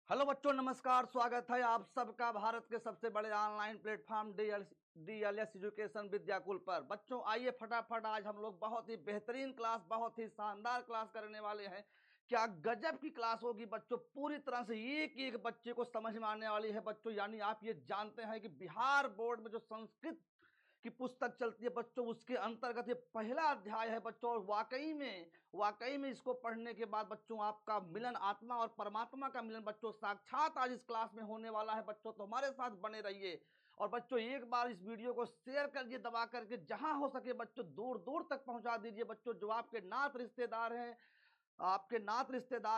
Hello बच्चों, नमस्कार। स्वागत है आप सबका भारत के सबसे बड़े online platform DLS education Vidyakul पर। बच्चों आइए फटाफट, आज हम लोग बहुत ही बेहतरीन क्लास, बहुत ही शानदार क्लास करने वाले हैं। क्या गजब की क्लास होगी बच्चों, पूरी तरह से एक एक बच्चे को समझ में आने वाली है बच्चों। यानी आप ये जानते हैं कि बिहार बोर्ड में जो संस्कृत की पुस्तक चलती है बच्चों, उसके अंतर्गत ये पहला अध्याय है बच्चों। और वाकई में इसको पढ़ने के बाद बच्चों आपका मिलन आत्मा और परमात्मा का मिलन बच्चों साक्षात आज इस क्लास में होने वाला है बच्चों। तो हमारे साथ बने रहिए। और बच्चों एक बार इस वीडियो को शेयर करिए दबा करके, जहां हो सके बच्चों दूर दूर तक पहुंचा दीजिए बच्चों। जो आपके नात रिश्तेदार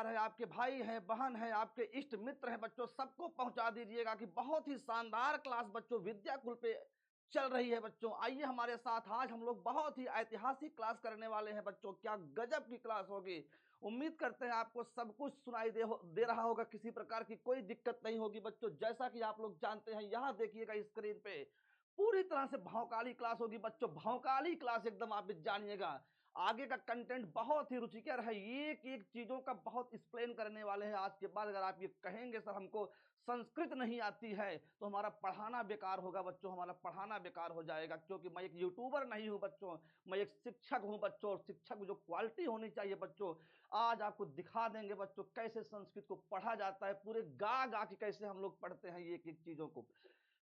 हैं, आपके भाई हैं, बहन हैं, आपके इष्ट मित्र हैं बच्चों, सबको पहुंचा दीजिएगा कि बहुत ही शानदार क्लास बच्चों विद्याकुल पे चल रही है बच्चों। आइए हमारे साथ, आज हम लोग बहुत ही ऐतिहासिक क्लास करने वाले हैं बच्चों। क्या गजब की क्लास होगी। उम्मीद करते हैं आपको सब कुछ सुनाई दे रहा होगा, किसी प्रकार की कोई दिक्कत नहीं होगी बच्चों। जैसा कि आप लोग जानते हैं, यहाँ देखिएगा स्क्रीन पे पूरी तरह से भौकाली क्लास होगी बच्चों, भौकाली क्लास एकदम। आप जानिएगा आगे का कंटेंट बहुत ही रुचिकर है, एक एक चीजों का बहुत एक्सप्लेन करने वाले हैं आज के बाद। अगर आप ये कहेंगे सर हमको संस्कृत नहीं आती है, तो हमारा पढ़ाना बेकार होगा बच्चों, हमारा पढ़ाना बेकार हो जाएगा। क्योंकि मैं एक यूट्यूबर नहीं हूं बच्चों, मैं एक शिक्षक हूं बच्चों। और शिक्षक में जो क्वालिटी होनी चाहिए बच्चों, आज आपको दिखा देंगे बच्चों कैसे संस्कृत को पढ़ा जाता है, पूरे गा गा के कैसे हम लोग पढ़ते हैं एक एक चीजों को।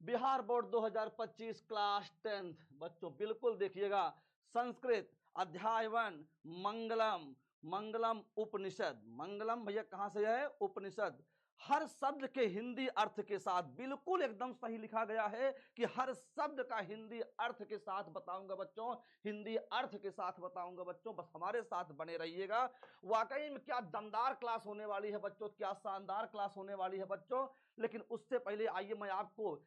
बिहार बोर्ड 2025 क्लास 10th बच्चों, बिल्कुल देखिएगा। संस्कृत अध्याय 1 मंगलम। मंगलम उपनिषद, मंगलम भैया कहां से है? उपनिषद। हर शब्द के हिंदी अर्थ के साथ, बिल्कुल एकदम सही लिखा गया है कि हर शब्द का हिंदी अर्थ के साथ बताऊंगा बच्चों, हिंदी अर्थ के साथ बताऊंगा बच्चों। बस हमारे साथ बने रहिएगा। वाकई में क्या दमदार क्लास होने वाली है बच्चों, क्या शानदार क्लास होने वाली है बच्चों। लेकिन उससे पहले आइए मैं आपको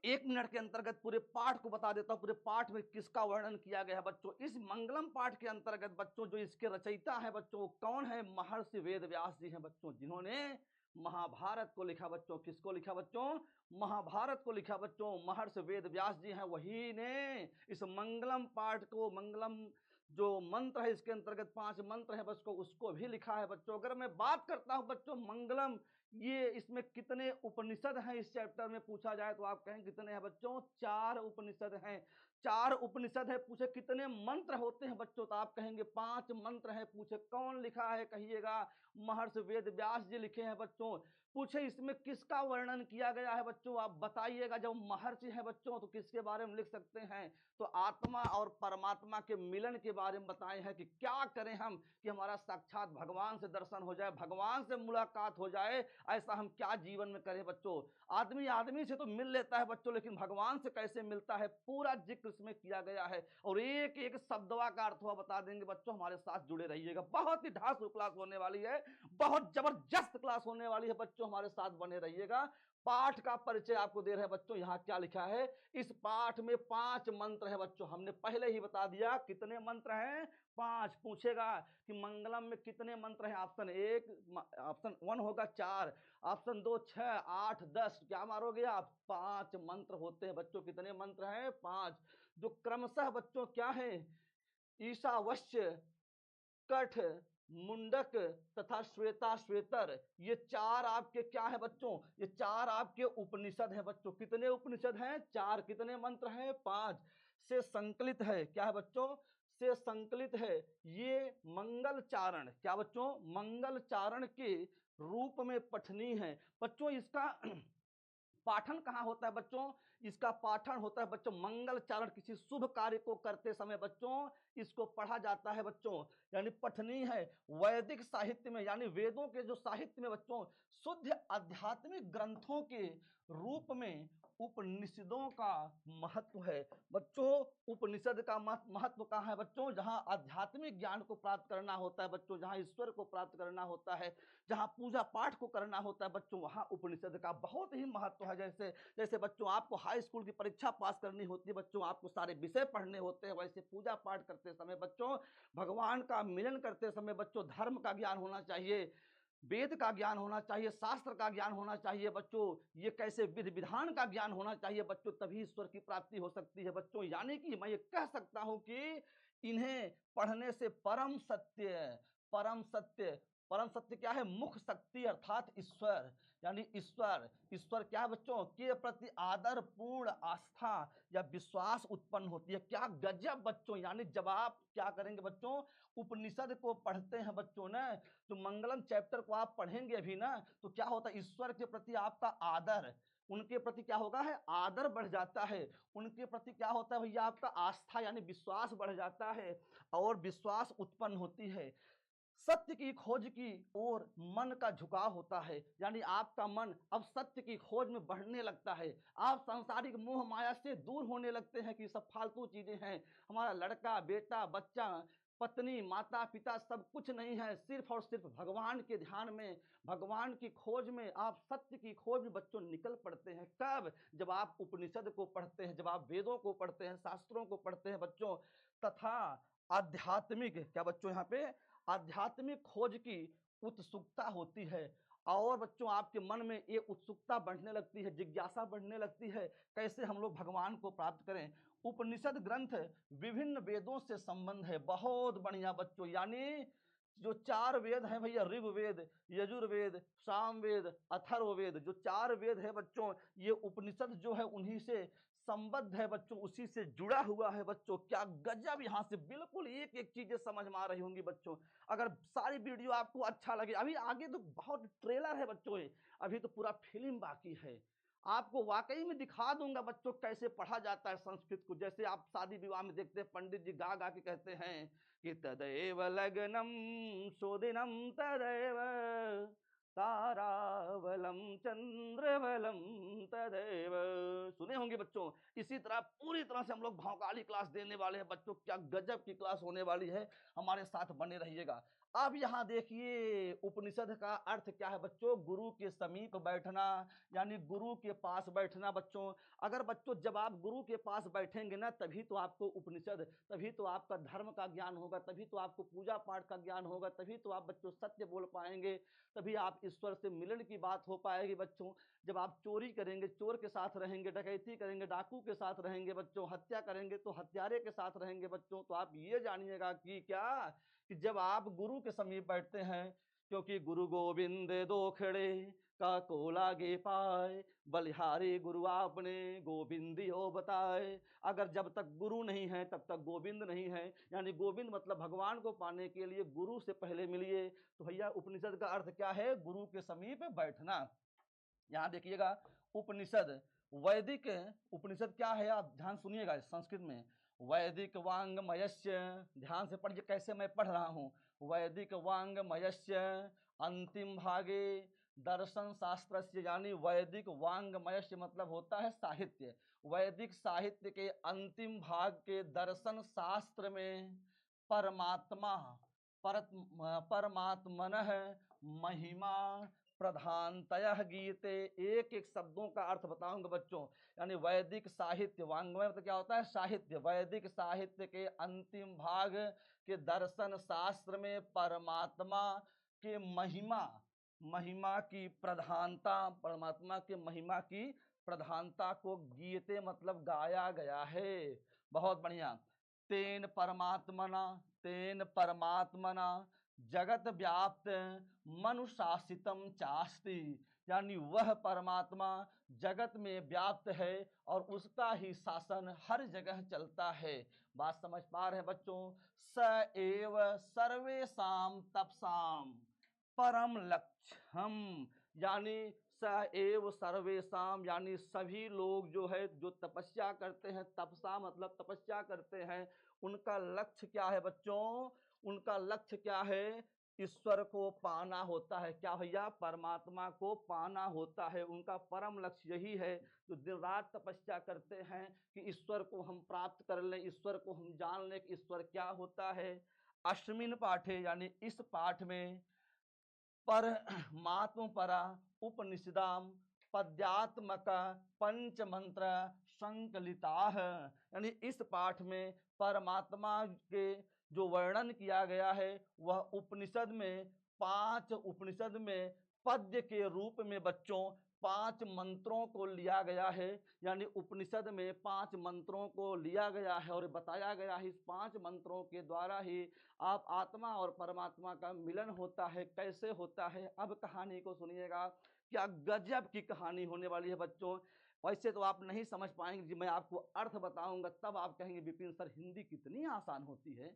1 मिनट के अंतर्गत पूरे पाठ को बता देता हूं। पूरे पाठ में किसका वर्णन किया गया है बच्चों। इस मंगलम पाठ के अंतर्गत बच्चों जो इसके रचयिता है बच्चों, कौन है? महर्षि वेद व्यास जी हैं बच्चों, जिन्होंने महाभारत को लिखा बच्चों। किसको लिखा बच्चों? महाभारत को लिखा बच्चों। महर्षि वेद व्यास जी हैं, वही ने इस मंगलम पाठ को, मंगलम जो मंत्र है इसके अंतर्गत 5 मंत्र है बच्चों, उसको भी लिखा है बच्चों। अगर मैं बात करता हूं बच्चों मंगलम, ये इसमें कितने उपनिषद हैं इस चैप्टर में पूछा जाए तो आप कहें कितने हैं बच्चों? 4 उपनिषद हैं। 4 उपनिषद है। पूछे कितने मंत्र होते हैं बच्चों, तो आप कहेंगे 5 मंत्र हैं। पूछे कौन लिखा है, कहिएगा महर्षि वेद व्यास जी लिखे हैं बच्चों। पूछे इसमें किसका वर्णन किया गया है बच्चों, आप बताइएगा। जब महर्षि है बच्चों तो किसके बारे में लिख सकते हैं? तो आत्मा और परमात्मा के मिलन के बारे में बताए हैं कि क्या करें हम कि हमारा साक्षात भगवान से दर्शन हो जाए, भगवान से मुलाकात हो जाए। ऐसा हम क्या जीवन में करें बच्चों। आदमी आदमी से तो मिल लेता है बच्चों, लेकिन भगवान से कैसे मिलता है, पूरा जिक्र इसमें किया गया है। और एक एक शब्दवा का अर्थ हुआ बता देंगे बच्चों। हमारे साथ जुड़े रहिएगा, बहुत ही ढांसू क्लास होने वाली है, बहुत जबरदस्त क्लास होने वाली है बच्चों। हमारे साथ बने रहिएगा। पाठ का परिचय आपको दे रहे हैं बच्चों। यहाँ क्या लिखा है? इस पाठ में 5 मंत्र है बच्चों। हमने पहले ही बता दिया कितने मंत्र हैं, 5। पूछेगा कि मंगलम में कितने मंत्र हैं, ऑप्शन 1, ऑप्शन 1 होगा 4, ऑप्शन 2 6, 8 10, क्या मारोगे आप? 5 मंत्र होते हैं बच्चों। कितने मंत्र हैं? 5। जो क्रमशः बच्चों क्या है? ईशावास्य, कठ, मुंडक तथा श्वेता श्वेतर, ये 4 आपके क्या है बच्चों? ये 4 आपके उपनिषद है बच्चों। कितने उपनिषद हैं? 4। कितने मंत्र हैं? 5 से संकलित है। क्या है बच्चों? से संकलित है। ये मंगल चारण, क्या बच्चों? मंगल चारण के रूप में पठनी है बच्चों। इसका पाठन कहाँ होता है बच्चों? इसका पाठन होता है बच्चों मंगल चारण, किसी शुभ कार्य को करते समय बच्चों इसको पढ़ा जाता है बच्चों। यानी पठनी है। वैदिक साहित्य में, यानी वेदों के जो साहित्य में बच्चों, शुद्ध आध्यात्मिक ग्रंथों के रूप में उपनिषदों का महत्व है बच्चों। उपनिषद का महत्व कहाँ है बच्चों? जहां आध्यात्मिक ज्ञान को प्राप्त करना होता है बच्चों, जहां ईश्वर को प्राप्त करना होता है, जहां पूजा पाठ को करना होता है बच्चों, वहां उपनिषद का बहुत ही महत्व है। जैसे जैसे बच्चों आपको हाई स्कूल की परीक्षा पास करनी होती है बच्चों, आपको सारे विषय पढ़ने होते हैं, वैसे पूजा पाठ करते समय बच्चों, भगवान का मिलन करते समय बच्चों, धर्म का ज्ञान होना चाहिए, वेद का ज्ञान होना चाहिए, शास्त्र का ज्ञान होना चाहिए बच्चों। ये कैसे विधि विधान का ज्ञान होना चाहिए बच्चों, तभी ईश्वर की प्राप्ति हो सकती है बच्चों। यानी कि मैं ये कह सकता हूं कि इन्हें पढ़ने से परम सत्य परम सत्य क्या है? मुख्य शक्ति अर्थात ईश्वर, यानी ईश्वर। ईश्वर क्या है बच्चों? के प्रति आदर, पूर्ण आस्था या विश्वास उत्पन्न होती है। क्या गजब बच्चों! यानी जब आप क्या करेंगे बच्चों, उपनिषद को पढ़ते हैं बच्चों ना, तो मंगलम चैप्टर को आप पढ़ेंगे अभी ना, तो क्या होता है, ईश्वर के प्रति आपका आदर, उनके प्रति क्या होगा है, आदर बढ़ जाता है। उनके प्रति क्या होता है भैया, आपका आस्था यानी विश्वास बढ़ जाता है, और विश्वास उत्पन्न होती है। सत्य की खोज की ओर मन का झुकाव होता है, यानी आपका मन अब सत्य की खोज में बढ़ने लगता है। आप सांसारिक मोह माया से दूर होने लगते हैं कि सब फालतू चीजें हैं, हमारा लड़का, बेटा, बच्चा, पत्नी, माता, पिता सब कुछ नहीं है, सिर्फ और सिर्फ भगवान के ध्यान में, भगवान की खोज में, आप सत्य की खोज में बच्चों निकल पड़ते हैं। कब? जब आप उपनिषद को पढ़ते हैं, जब आप वेदों को पढ़ते हैं, शास्त्रों को पढ़ते हैं बच्चों, तथा आध्यात्मिक, क्या बच्चों यहाँ पे आध्यात्मिक खोज की उत्सुकता होती है। और बच्चों आपके मन में ये उत्सुकता बढ़ने लगती है, जिज्ञासा बढ़ने लगती है, कैसे हम लोग भगवान को प्राप्त करें। उपनिषद ग्रंथ विभिन्न वेदों से संबंध है। बहुत बढ़िया बच्चों, यानी जो 4 वेद हैं भैया, ऋग्वेद, यजुर्वेद, सामवेद, अथर्ववेद, जो 4 वेद है बच्चों, ये उपनिषद जो है उन्हीं से संबद्ध है बच्चों, उसी से जुड़ा हुआ है बच्चों। क्या गजब! यहाँ से बिल्कुल एक एक चीजें समझ में आ रही होंगी बच्चों। अगर सारी वीडियो आपको अच्छा लगे, अभी आगे तो बहुत ट्रेलर है बच्चों, अभी तो पूरा फिल्म बाकी है। आपको वाकई में दिखा दूंगा बच्चों कैसे पढ़ा जाता है संस्कृत को। जैसे आप शादी विवाह में देखते हैं, पंडित जी गा गा के कहते हैं कि तदैव लग्नम सुदिनम तदैव ताराबलम चंद्रबलम तदैव। सुने होंगे बच्चों। इसी तरह पूरी तरह से हम लोग भौकाली क्लास देने वाले हैं बच्चों। क्या गजब की क्लास होने वाली है, हमारे साथ बने रहिएगा। अब यहाँ देखिए उपनिषद का अर्थ क्या है बच्चों, गुरु के समीप बैठना, यानी गुरु के पास बैठना बच्चों। अगर बच्चों जब आप गुरु के पास बैठेंगे ना, तभी तो आपको उपनिषद, तभी तो आपका धर्म का ज्ञान होगा, तभी तो आपको पूजा पाठ का ज्ञान होगा, तभी तो आप बच्चों सत्य बोल पाएंगे, तभी आप ईश्वर से मिलन की बात हो पाएगी बच्चों। जब आप चोरी करेंगे, चोर के साथ रहेंगे, डकैती करेंगे, डाकू के साथ रहेंगे बच्चों, हत्या करेंगे तो हत्यारे के साथ रहेंगे बच्चों, तो आप ये जानिएगा कि क्या, कि जब आप गुरु के समीप बैठते हैं, क्योंकि गुरु गोविंद दो खड़े का को लागे पाए, बलिहारी गुरु आपने गोविंदियो बताए। अगर जब तक गुरु नहीं है तब तक गोविंद नहीं है, यानी गोविंद मतलब भगवान को पाने के लिए गुरु से पहले मिलिए। तो भैया उपनिषद का अर्थ क्या है, गुरु के समीप बैठना। यहाँ देखिएगा उपनिषद, वैदिक उपनिषद क्या है, आप ध्यान सुनिएगा संस्कृत में, वैदिक वांगमयस्य, ध्यान से पढ़िए कैसे मैं पढ़ रहा हूँ, वैदिक वांगमयस्य अंतिम भागे दर्शन शास्त्र, यानी वैदिक वांगमयस्य मतलब होता है साहित्य, वैदिक साहित्य के अंतिम भाग के दर्शन शास्त्र में परमात्मा परमात्मनः महिमा प्रधानतया गीते, एक एक शब्दों का अर्थ बताऊंगा बच्चों। यानी वैदिक साहित्य, वांग्मय मतलब क्या होता है, साहित्य, वैदिक साहित्य के अंतिम भाग के दर्शन शास्त्र में परमात्मा के महिमा, महिमा की प्रधानता, परमात्मा के महिमा की प्रधानता को गीते मतलब गाया गया है। बहुत बढ़िया। तेन परमात्मना, तेन परमात्मना जगत व्याप्त मनुशासितम चास्ति, यानी वह परमात्मा जगत में व्याप्त है और उसका ही शासन हर जगह चलता है। बात समझ पा रहे हैं बच्चों। स एव सर्वेषां तपसाम परम लक्ष्यम, यानी स एव सर्वेषाम, यानी सभी लोग जो है जो तपस्या करते हैं, तपसा मतलब तपस्या करते हैं, उनका लक्ष्य क्या है बच्चों, उनका लक्ष्य क्या है, ईश्वर को पाना होता है। क्या भैया, परमात्मा को पाना होता है, उनका परम लक्ष्य यही है। जो दिन रात तपस्या करते हैं कि ईश्वर को हम प्राप्त कर लें, ईश्वर को हम जान लें कि ईश्वर क्या होता है। अश्विन पाठे, यानी इस पाठ में पर मात्म परा उपनिषदाम पद्यात्मक पंच मंत्र संकलिता, यानी इस पाठ में परमात्मा के जो वर्णन किया गया है वह उपनिषद में 5 उपनिषद में पद्य के रूप में बच्चों 5 मंत्रों को लिया गया है, यानी उपनिषद में 5 मंत्रों को लिया गया है और बताया गया है इस 5 मंत्रों के द्वारा ही आप आत्मा और परमात्मा का मिलन होता है। कैसे होता है, अब कहानी को सुनिएगा, क्या गजब की कहानी होने वाली है बच्चों। वैसे तो आप नहीं समझ पाएंगे, कि मैं आपको अर्थ बताऊंगा तब आप कहेंगे विपिन सर हिंदी कितनी आसान होती है,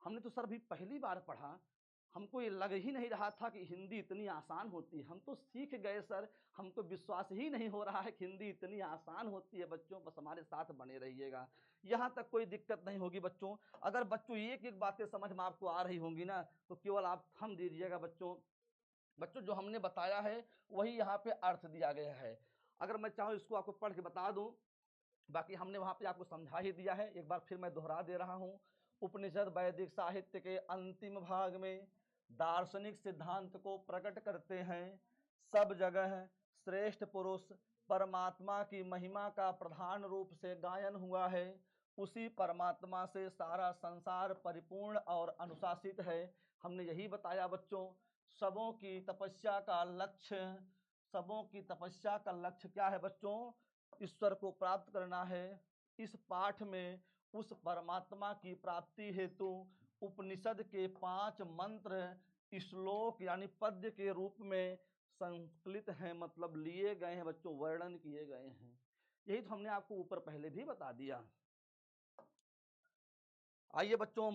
हमने तो सर भी पहली बार पढ़ा, हमको ये लग ही नहीं रहा था कि हिंदी इतनी आसान होती है, हम तो सीख गए सर, हमको विश्वास ही नहीं हो रहा है कि हिंदी इतनी आसान होती है। बच्चों बस हमारे साथ बने रहिएगा, यहाँ तक कोई दिक्कत नहीं होगी बच्चों। अगर बच्चों एक एक बातें समझ में आपको आ रही होंगी ना, तो केवल आप थम दीजिएगा बच्चों। बच्चों जो हमने बताया है वही यहाँ पे अर्थ दिया गया है। अगर मैं चाहूँ इसको आपको पढ़ के बता दूं, बाकी हमने वहां पे आपको समझा ही दिया है, एक बार फिर मैं दोहरा दे रहा हूँ। उपनिषद वैदिक साहित्य के अंतिम भाग में दार्शनिक सिद्धांत को प्रकट करते हैं। सब जगह श्रेष्ठ पुरुष परमात्मा की महिमा का प्रधान रूप से गायन हुआ है। उसी परमात्मा से सारा संसार परिपूर्ण और अनुशासित है। हमने यही बताया बच्चों, सबों की तपस्या का लक्ष्य, सबों की तपस्या का लक्ष्य क्या है बच्चों, ईश्वर को प्राप्त करना है। इस पाठ में उस परमात्मा की प्राप्ति हेतु उपनिषद के 5 मंत्र श्लोक यानी पद्य के रूप में संकलित हैं, मतलब लिए गए हैं बच्चों, वर्णन किए गए हैं। यही तो हमने आपको ऊपर पहले भी बता दिया। आइए बच्चों,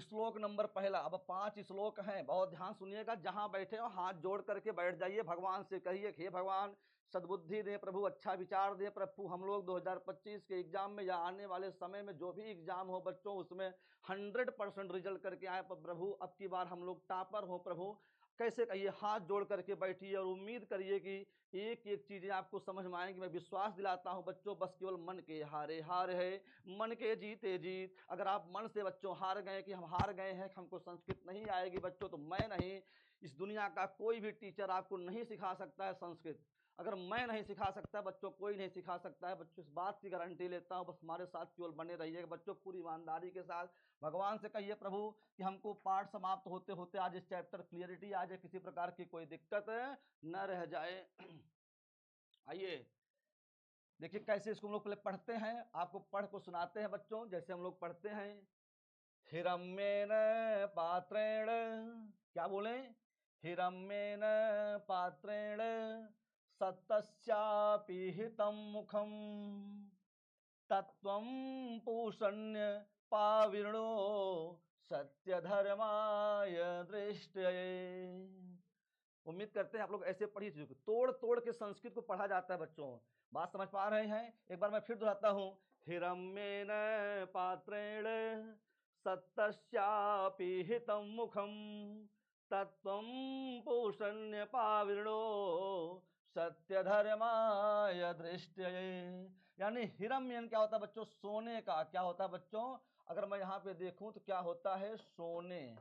श्लोक नंबर पहला, अब 5 श्लोक हैं, बहुत ध्यान सुनिएगा, जहां बैठे हो हाथ जोड़ करके बैठ जाइए, भगवान से कहिए हे भगवान सद्बुद्धि दे प्रभु, अच्छा विचार दे प्रभु, हम लोग 2025 के एग्जाम में या आने वाले समय में जो भी एग्जाम हो बच्चों उसमें 100% रिजल्ट करके आए प्रभु, अब की बार हम लोग टॉपर हो प्रभु। कैसे कहिए, हाथ जोड़ करके बैठिए और उम्मीद करिए कि एक एक चीजें आपको समझ में आएंगी। मैं विश्वास दिलाता हूं बच्चों, बस केवल मन के हारे हार है, मन के जीते जीत। अगर आप मन से बच्चों हार गए कि हम हार गए हैं, हमको संस्कृत नहीं आएगी बच्चों, तो मैं नहीं, इस दुनिया का कोई भी टीचर आपको नहीं सिखा सकता है संस्कृत। अगर मैं नहीं सिखा सकता बच्चों, कोई नहीं सिखा सकता है बच्चों, इस बात की गारंटी लेता हूँ। बस हमारे साथ केवल बने रहिएगा बच्चों, पूरी ईमानदारी के साथ भगवान से कहिए प्रभु कि हमको पाठ समाप्त होते होते आज इस चैप्टर क्लियरिटी आ जाए, किसी प्रकार की कोई दिक्कत न रह जाए। आइए देखिए कैसे इसको हम लोग पहले पढ़ते हैं, आपको पढ़ को सुनाते हैं बच्चों, जैसे हम लोग पढ़ते हैं। हिरम्येन पात्रेण, क्या बोले, हिरम्येन पात्रेण सत्तस्यापि हितं मुखम तत्वं पूषण्य पाविर्णो सत्य धर्माय दृष्टये। उम्मीद करते हैं आप लोग ऐसे पढ़ी चुके, तोड़ तोड़ के संस्कृत को पढ़ा जाता है बच्चों, बात समझ पा रहे हैं। एक बार मैं फिर दोहराता हूँ, हिरम्येन पात्रेण सत्तस्यापि हितं मुखम तत्वं पूषण्य पाविर्णो सत्य धर्माय दृष्टये। यानी हिरम्यन क्या होता है बच्चों, सोने का। क्या होता है बच्चों, अगर मैं यहाँ पे देखूं तो क्या होता है, सोने,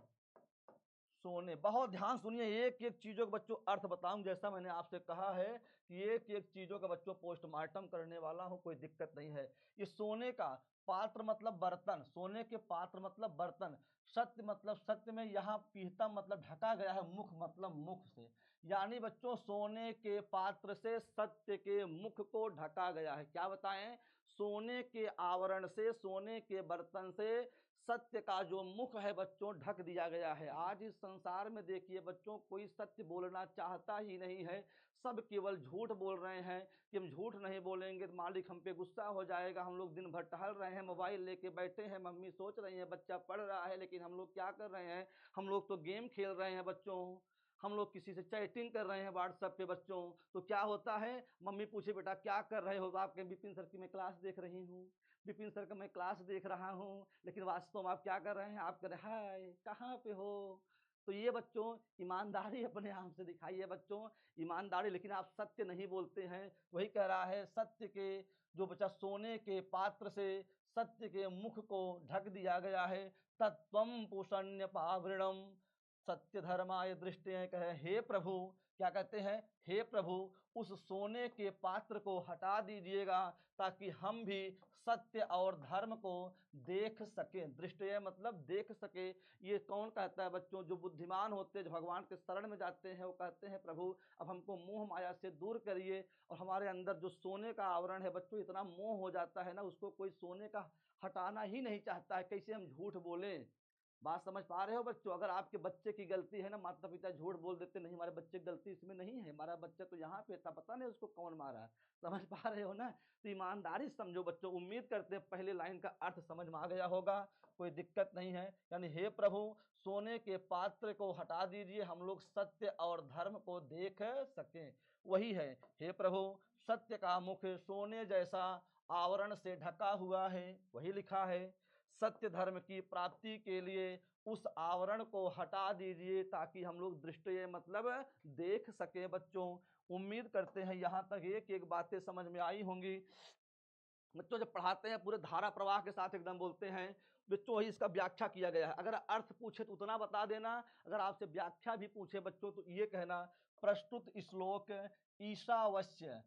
सोने। बहुत ध्यान सुनिए, एक एक चीजों का बच्चों अर्थ बताऊं, जैसा मैंने आपसे कहा है कि एक एक चीजों का बच्चों पोस्टमार्टम करने वाला हूं, कोई दिक्कत नहीं है। ये सोने का पात्र मतलब बर्तन, सोने के पात्र मतलब बर्तन। सत्य मतलब सत्य में यहाँ पीतम मतलब ढका गया है, मुख मतलब मुख से, यानी बच्चों सोने के पात्र से सत्य के मुख को ढका गया है। क्या बताएं, सोने के आवरण से, सोने के बर्तन से सत्य का जो मुख है बच्चों ढक दिया गया है। आज इस संसार में देखिए बच्चों, कोई सत्य बोलना चाहता ही नहीं है, सब केवल झूठ बोल रहे हैं कि हम झूठ नहीं बोलेंगे तो मालिक हम पे गुस्सा हो जाएगा। हम लोग दिन भर टहल रहे हैं, मोबाइल लेके बैठे हैं, मम्मी सोच रही है बच्चा पढ़ रहा है, लेकिन हम लोग क्या कर रहे हैं, हम लोग तो गेम खेल रहे हैं बच्चों, हम लोग किसी से चैटिंग कर रहे हैं व्हाट्सएप पे बच्चों। तो क्या होता है, मम्मी पूछे बेटा क्या कर रहे हो, तो आप कहें विपिन सर की मैं क्लास देख रही हूँ, विपिन सर का मैं क्लास देख रहा हूँ, लेकिन वास्तव में आप क्या कर रहे हैं, आप कह रहे हैं हाय कहाँ पे हो। तो ये बच्चों ईमानदारी अपने आप से दिखाइए बच्चों, ईमानदारी, लेकिन आप सत्य नहीं बोलते हैं। वही कह रहा है, सत्य के जो बच्चा सोने के पात्र से सत्य के मुख को ढक दिया गया है। तत्वम पूषण्य पावृणम, सत्य धर्माय दृष्टि कहे, हे प्रभु, क्या कहते हैं, हे प्रभु उस सोने के पात्र को हटा दीजिएगा ताकि हम भी सत्य और धर्म को देख सके। दृष्टि मतलब देख सके। ये कौन कहता है बच्चों, जो बुद्धिमान होते हैं, जो भगवान के शरण में जाते हैं, वो कहते हैं प्रभु अब हमको मोह माया से दूर करिए। और हमारे अंदर जो सोने का आवरण है बच्चों, इतना मोह हो जाता है ना, उसको कोई सोने का हटाना ही नहीं चाहता है। कैसे हम झूठ बोले, बात समझ पा रहे हो बच्चों। अगर आपके बच्चे की गलती है ना, माता पिता झूठ बोल देते, नहीं हमारे बच्चे की गलती इसमें नहीं है, हमारा बच्चा तो यहाँ पे था, पता नहीं उसको कौन मारा। समझ पा रहे हो ना। तो ईमानदारी समझो बच्चों। उम्मीद करते हैं पहले लाइन का अर्थ समझ में आ गया होगा, कोई दिक्कत नहीं है। यानी हे प्रभु सोने के पात्र को हटा दीजिए, हम लोग सत्य और धर्म को देख सकें। वही है, हे प्रभु सत्य का मुख सोने जैसा आवरण से ढका हुआ है, वही लिखा है। सत्य धर्म की प्राप्ति के लिए उस आवरण को हटा दीजिए ताकि हम लोग दृष्टि मतलब देख सके बच्चों। उम्मीद करते हैं यहाँ तक एक एक बातें समझ में आई होंगी बच्चों। जब पढ़ाते हैं पूरे धारा प्रवाह के साथ एकदम बोलते हैं बच्चों, वही इसका व्याख्या किया गया है। अगर अर्थ पूछे तो उतना बता देना, अगर आपसे व्याख्या भी पूछे बच्चों तो ये कहना प्रस्तुत श्लोक ईशावास्य।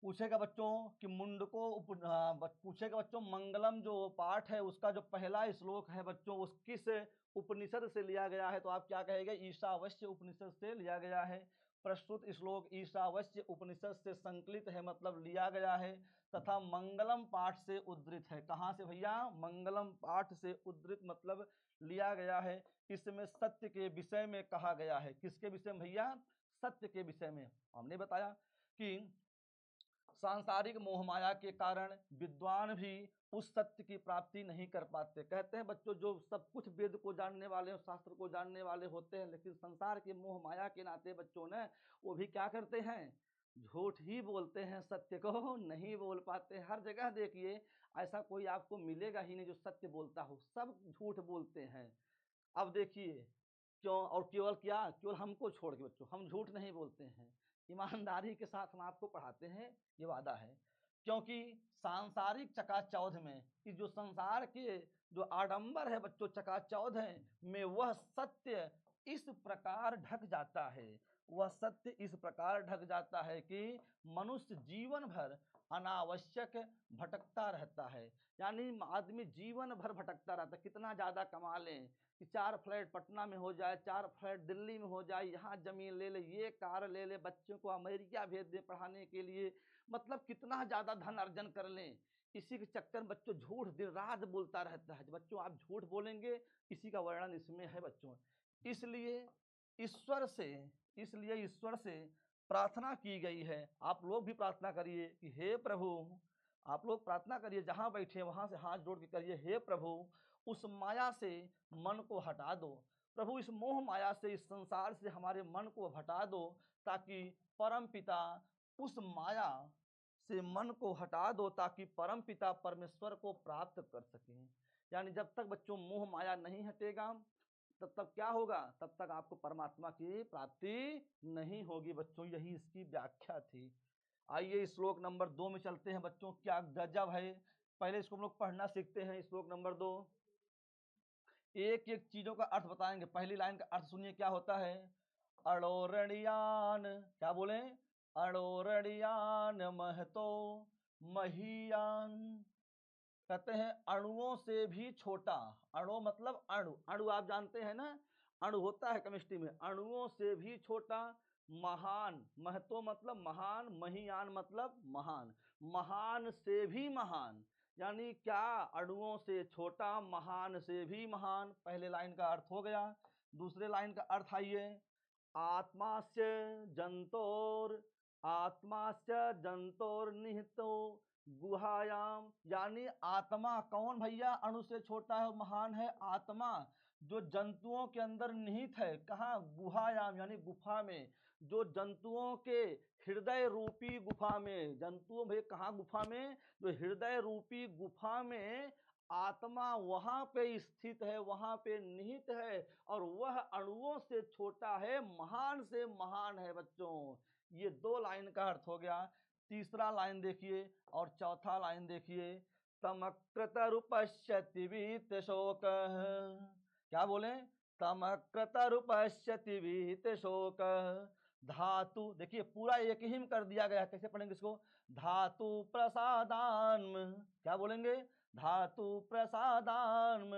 पूछेगा बच्चों कि मुंडको पूछेगा बच्चों मंगलम जो पाठ है उसका जो पहला श्लोक है बच्चों, उस किस उपनिषद से लिया गया है, तो आप क्या कहेंगे, ईशावास्य उपनिषद से लिया गया है। प्रस्तुत श्लोक ईशावास्य उपनिषद से संकलित है मतलब लिया गया है, तथा मंगलम पाठ से उद्धृत है। कहाँ से भैया, मंगलम पाठ से उद्धृत मतलब लिया गया है। इसमें सत्य के विषय में कहा गया है। किसके विषय में भैया, सत्य के विषय में। हमने बताया कि सांसारिक मोह माया के कारण विद्वान भी उस सत्य की प्राप्ति नहीं कर पाते। कहते हैं बच्चों जो सब कुछ वेद को जानने वाले, शास्त्र को जानने वाले होते हैं, लेकिन संसार के मोह माया के नाते बच्चों ने वो भी क्या करते हैं, झूठ ही बोलते हैं, सत्य को नहीं बोल पाते। हर जगह देखिए ऐसा कोई आपको मिलेगा ही नहीं जो सत्य बोलता हो, सब झूठ बोलते हैं। अब देखिए क्यों, और केवल क्या, केवल हमको छोड़ के बच्चों हम झूठ नहीं बोलते हैं, ईमानदारी के साथ हम आपको पढ़ाते हैं, ये वादा है। क्योंकि सांसारिक चकाचौंध में, कि जो संसार के जो आडंबर है बच्चों, चकाचौंध है में वह सत्य इस प्रकार ढक जाता है, वह सत्य इस प्रकार ढक जाता है कि मनुष्य जीवन भर अनावश्यक भटकता रहता है। यानी आदमी जीवन भर भटकता रहता है, कितना ज्यादा कमा लें कि 4 फ्लैट पटना में हो जाए, 4 फ्लैट दिल्ली में हो जाए, यहाँ जमीन ले ले, ये कार ले ले, बच्चों को अमेरिका भेज दे पढ़ाने के लिए, मतलब कितना ज्यादा धन अर्जन कर लें। इसी के चक्कर में बच्चों झूठ दिन रात बोलता रहता है। बच्चों आप झूठ बोलेंगे, इसी का वर्णन इसमें है बच्चों। इसलिए ईश्वर से इसलिए ईश्वर से प्रार्थना की गई है। आप लोग भी प्रार्थना करिए कि हे प्रभु, आप लोग प्रार्थना करिए, जहां बैठे वहां से हाथ जोड़ के करिए, हे प्रभु उस माया से मन को हटा दो। प्रभु इस मोह माया से, इस संसार से हमारे मन को हटा दो, ताकि परम पिता उस माया से मन को हटा दो, ताकि परम पिता परमेश्वर को प्राप्त कर सकें। यानी जब तक बच्चों मोह माया नहीं हटेगा तब तक क्या होगा, तब तक आपको परमात्मा की प्राप्ति नहीं होगी बच्चों। यही इसकी व्याख्या थी। आइए श्लोक नंबर 2 में चलते हैं बच्चों, क्या गजब है। पहले इसको हम लोग पढ़ना सीखते हैं। श्लोक नंबर 2 एक एक चीजों का अर्थ बताएंगे। पहली लाइन का अर्थ सुनिए क्या होता है, अड़ोरणियान, क्या बोले, अड़ोरणियान महतो महीयान। कहते हैं अणुओं से भी छोटा। अणु मतलब अणु, अणु आप जानते हैं ना, अणु होता है केमिस्ट्री में, अणुओं से भी छोटा। महान, महतो मतलब महान, महीयान मतलब महान, महान से भी महान। यानी क्या, अणुओं से छोटा, महान से भी महान। पहले लाइन का अर्थ हो गया। दूसरे लाइन का अर्थ आइए, आत्मास्य जंतोर, आत्मास्य जंतोर निहितो गुहायाम। यानी आत्मा कौन भैया, अणु से छोटा है, महान है आत्मा, जो जंतुओं के अंदर निहित है। कहाँ, गुहायाम यानी गुफा में, जो जंतुओं के हृदय रूपी गुफा में। जंतुओं भाई कहाँ गुफा में, जो हृदय रूपी गुफा में आत्मा वहां पे स्थित है, वहां पे निहित है, और वह अणुओं से छोटा है, महान से महान है बच्चों। ये 2 लाइन का अर्थ हो गया। तीसरा लाइन देखिए और चौथा लाइन देखिए, तमकृतरुपश्यति वीत शोक। क्या बोले, तमकृतरुपश्यति विहित शोक। धातु देखिए पूरा एक ही में कर दिया गया है, कैसे पढ़ेंगे इसको? धातु प्रसादान, क्या बोलेंगे? धातु प्रसादान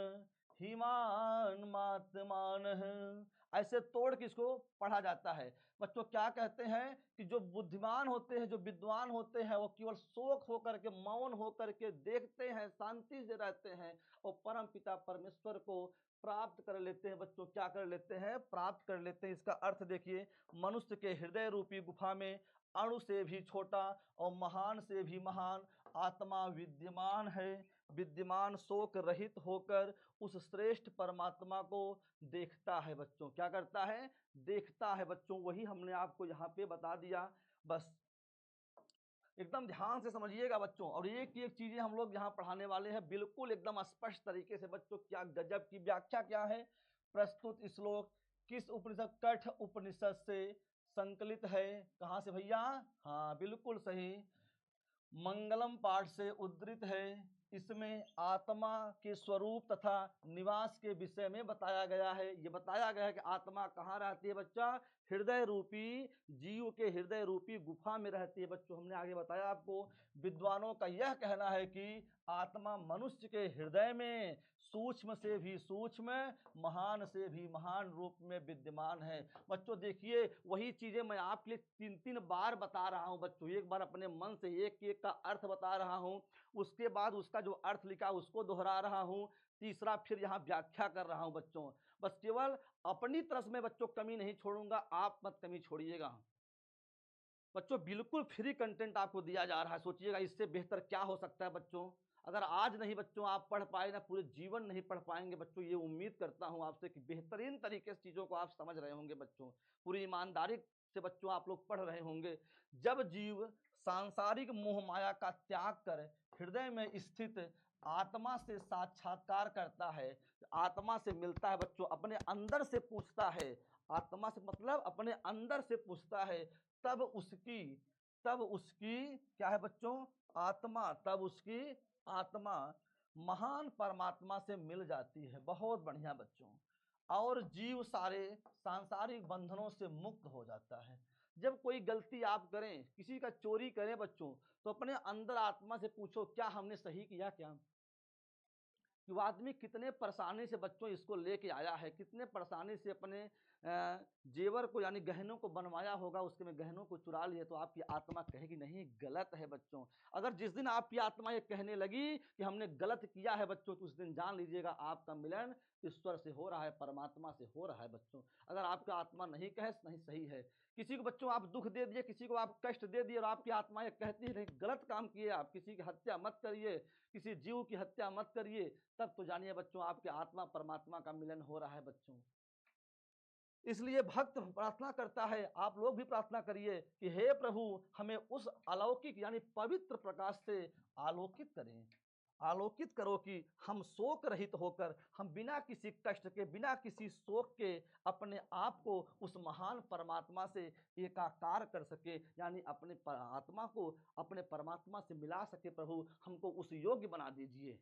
हिमान मातमान। ऐसे तोड़ के इसको पढ़ा जाता है। बच्चों क्या कहते हैं कि जो बुद्धिमान होते हैं, जो विद्वान होते हैं, वो केवल शोक होकर के, मौन होकर के देखते हैं, शांति से रहते हैं और परम पिता परमेश्वर को प्राप्त कर लेते हैं। बच्चों क्या कर लेते हैं? प्राप्त कर लेते हैं। इसका अर्थ देखिए, मनुष्य के हृदय रूपी गुफा में अणु से भी छोटा और महान से भी महान आत्मा विद्यमान है। विद्यमान शोक रहित होकर उस श्रेष्ठ परमात्मा को देखता है। बच्चों क्या करता है? देखता है। बच्चों वही हमने आपको यहाँ पे बता दिया। बस एकदम ध्यान से समझिएगा बच्चों, और एक एक चीजें हम लोग यहाँ पढ़ाने वाले हैं बिल्कुल एकदम स्पष्ट तरीके से। बच्चों क्या गजब की व्याख्या क्या है! प्रस्तुत श्लोक किस उपनिषद? कठ उपनिषद से संकलित है। कहाँ से भैया? हाँ बिल्कुल सही, मंगलम पाठ से उद्धृत है। इसमें आत्मा के स्वरूप तथा निवास के विषय में बताया गया है। ये बताया गया है कि आत्मा कहाँ रहती है बच्चा? हृदय रूपी, जीव के हृदय रूपी गुफा में रहती है। बच्चों हमने आगे बताया आपको, विद्वानों का यह कहना है कि आत्मा मनुष्य के हृदय में सूक्ष्म से भी सूक्ष्म, महान से भी महान रूप में विद्यमान है। बच्चों देखिए वही चीजें मैं आपके लिए 3-3 बार बता रहा हूं। बच्चों एक बार अपने मन से एक एक का अर्थ बता रहा हूं, उसके बाद उसका जो अर्थ लिखा उसको दोहरा रहा हूं, तीसरा फिर यहाँ व्याख्या कर रहा हूं। बच्चों बस केवल अपनी तरफ में बच्चों कमी नहीं छोड़ूंगा, आप मत कमी छोड़िएगा। बच्चों बिल्कुल फ्री कंटेंट आपको दिया जा रहा है। सोचिएगा इससे बेहतर क्या हो सकता है बच्चों। अगर आज नहीं बच्चों आप पढ़ पाए ना, पूरे जीवन नहीं पढ़ पाएंगे। बच्चों ये उम्मीद करता हूं आपसे कि बेहतरीन तरीके से चीजों को आप समझ रहे होंगे। बच्चों पूरी ईमानदारी से बच्चों आप लोग पढ़ रहे होंगे। जब जीव सांसारिक मोह माया का त्याग कर हृदय में स्थित आत्मा से साक्षात्कार करता है, आत्मा से मिलता है बच्चों, अपने अंदर से पूछता है, आत्मा से मतलब अपने अंदर से पूछता है, तब उसकी क्या है बच्चों? आत्मा, तब उसकी आत्मा महान परमात्मा से मिल जाती है। बहुत बढ़िया बच्चों। और जीव सारे सांसारिक बंधनों से मुक्त हो जाता है। जब कोई गलती आप करें, किसी का चोरी करें बच्चों, तो अपने अंदर आत्मा से पूछो क्या हमने सही किया क्या? कि वो आदमी कितने परेशानी से बच्चों इसको लेके आया है, कितने परेशानी से अपने जेवर को यानी गहनों को बनवाया होगा, उसके में गहनों को चुरा लिए। तो आपकी आत्मा कहेगी नहीं गलत है बच्चों। अगर जिस दिन आपकी आत्मा ये कहने लगी कि हमने गलत किया है बच्चों, तो उस दिन जान लीजिएगा आपका मिलन ईश्वर से हो रहा है, परमात्मा से हो रहा है बच्चों। अगर आपका आत्मा नहीं कहे नहीं सही है, किसी को बच्चों आप दुख दे दिए, किसी को आप कष्ट दे दिए और आपकी आत्मा ये कहती है नहीं गलत काम किए आप, किसी की हत्या मत करिए, किसी जीव की हत्या मत करिए, तब तो जानिए बच्चों आपके आत्मा परमात्मा का मिलन हो रहा है बच्चों। इसलिए भक्त प्रार्थना करता है, आप लोग भी प्रार्थना करिए कि हे प्रभु हमें उस अलौकिक यानी पवित्र प्रकाश से आलोकित करें, आलोकित करो कि हम शोक रहित होकर, हम बिना किसी कष्ट के, बिना किसी शोक के अपने आप को उस महान परमात्मा से एकाकार कर सके, यानी अपने आत्मा को अपने परमात्मा से मिला सके। प्रभु हमको उस योग्य बना दीजिए।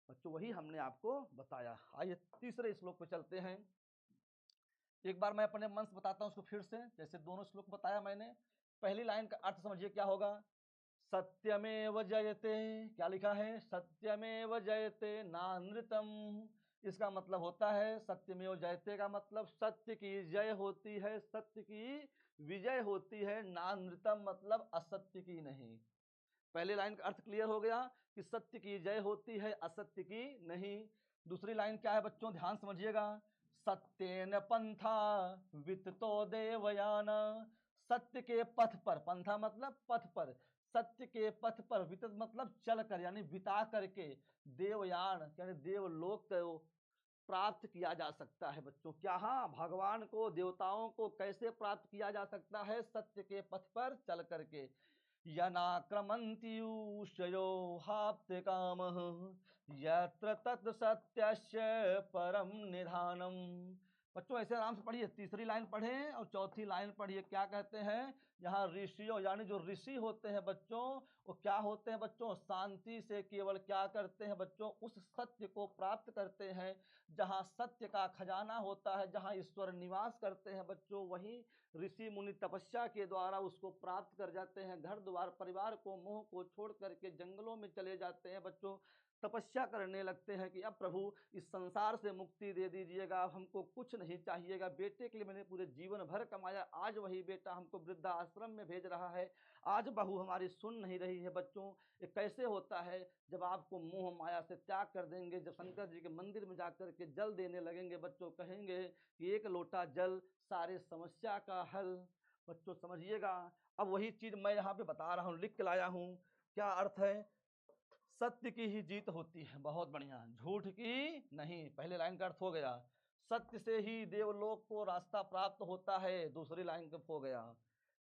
बच्चों वही हमने आपको बताया। आइए तीसरे श्लोक पे चलते हैं। एक बार मैं अपने मन से बताता हूं उसको फिर से, जैसे दोनों श्लोक बताया मैंने। पहली लाइन का अर्थ समझिए क्या होगा। सत्यमेव जयते, क्या लिखा है? सत्यमेव जयते नानृतम। इसका मतलब होता है सत्यमेव जयते का मतलब सत्य की जय होती है, सत्य की विजय होती है। नानृतम मतलब असत्य की नहीं। पहली लाइन का अर्थ क्लियर हो गया कि सत्य की जय होती है, असत्य की नहीं। दूसरी लाइन क्या है बच्चों? ध्यान समझिएगा। सत्येन पंथा विततो देवयान। सत्य के पथ पर, पंथा मतलब पथ पर, सत्य के पथ पर, वित मतलब चल कर यानी बिता करके, देवयान यानी देवलोक को प्राप्त किया जा सकता है बच्चों। क्या? हाँ, भगवान को, देवताओं को कैसे प्राप्त किया जा सकता है? सत्य के पथ पर चल करके। यनाक्रमन्त्यूषयो हाप्ते कामः यत्र तत् सत्यस्य परम निधानम। बच्चों ऐसे आराम से पढ़िए, तीसरी लाइन पढ़ें और चौथी लाइन पढ़िए। क्या कहते हैं यहाँ, ऋषियों यानी जो ऋषि होते हैं बच्चों, वो क्या होते हैं बच्चों, शांति से केवल क्या करते हैं बच्चों, उस सत्य को प्राप्त करते हैं जहाँ सत्य का खजाना होता है, जहाँ ईश्वर निवास करते हैं बच्चों, वही ऋषि मुनि तपस्या के द्वारा उसको प्राप्त कर जाते हैं। घर द्वार परिवार को मोह को छोड़ करके जंगलों में चले जाते हैं बच्चों, तपस्या करने लगते हैं कि अब प्रभु इस संसार से मुक्ति दे दीजिएगा, अब हमको कुछ नहीं चाहिएगा, बेटे के लिए मैंने पूरे जीवन भर कमाया, आज वही बेटा हमको वृद्धा आश्रम में भेज रहा है, आज बहू हमारी सुन नहीं रही है बच्चों। ये कैसे होता है, जब आपको मोह माया से त्याग कर देंगे, जब शंकर जी के मंदिर में जाकर के जल देने लगेंगे बच्चों, कहेंगे कि एक लोटा जल सारे समस्या का हल। बच्चों समझिएगा, अब वही चीज मैं यहाँ पे बता रहा हूँ, लिख के लाया हूँ। क्या अर्थ है, सत्य की ही जीत होती है, बहुत बढ़िया, झूठ की नहीं। पहले लाइन का अर्थ हो गया, सत्य से ही देवलोक को रास्ता प्राप्त होता है, दूसरी लाइन का हो गया,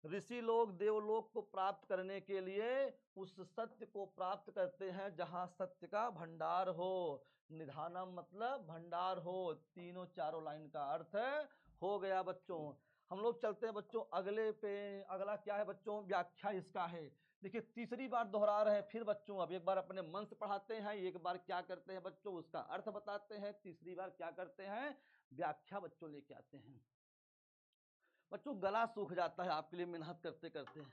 ऋषि लोग देवलोक को प्राप्त करने के लिए उस सत्य को प्राप्त करते हैं जहां सत्य का भंडार हो। निधानम मतलब भंडार हो, तीनों चारों लाइन का अर्थ हो गया बच्चों। हम लोग चलते हैं बच्चों अगले पे। अगला क्या है बच्चों, व्याख्या इसका है। देखिए तीसरी बार दोहरा रहे हैं फिर बच्चों, अब एक बार अपने मन से पढ़ाते हैं, एक बार क्या करते हैं बच्चों उसका अर्थ बताते हैं, तीसरी बार क्या करते हैं, व्याख्या बच्चों लेके आते हैं। बच्चों गला सूख जाता है आपके लिए मेहनत करते करते,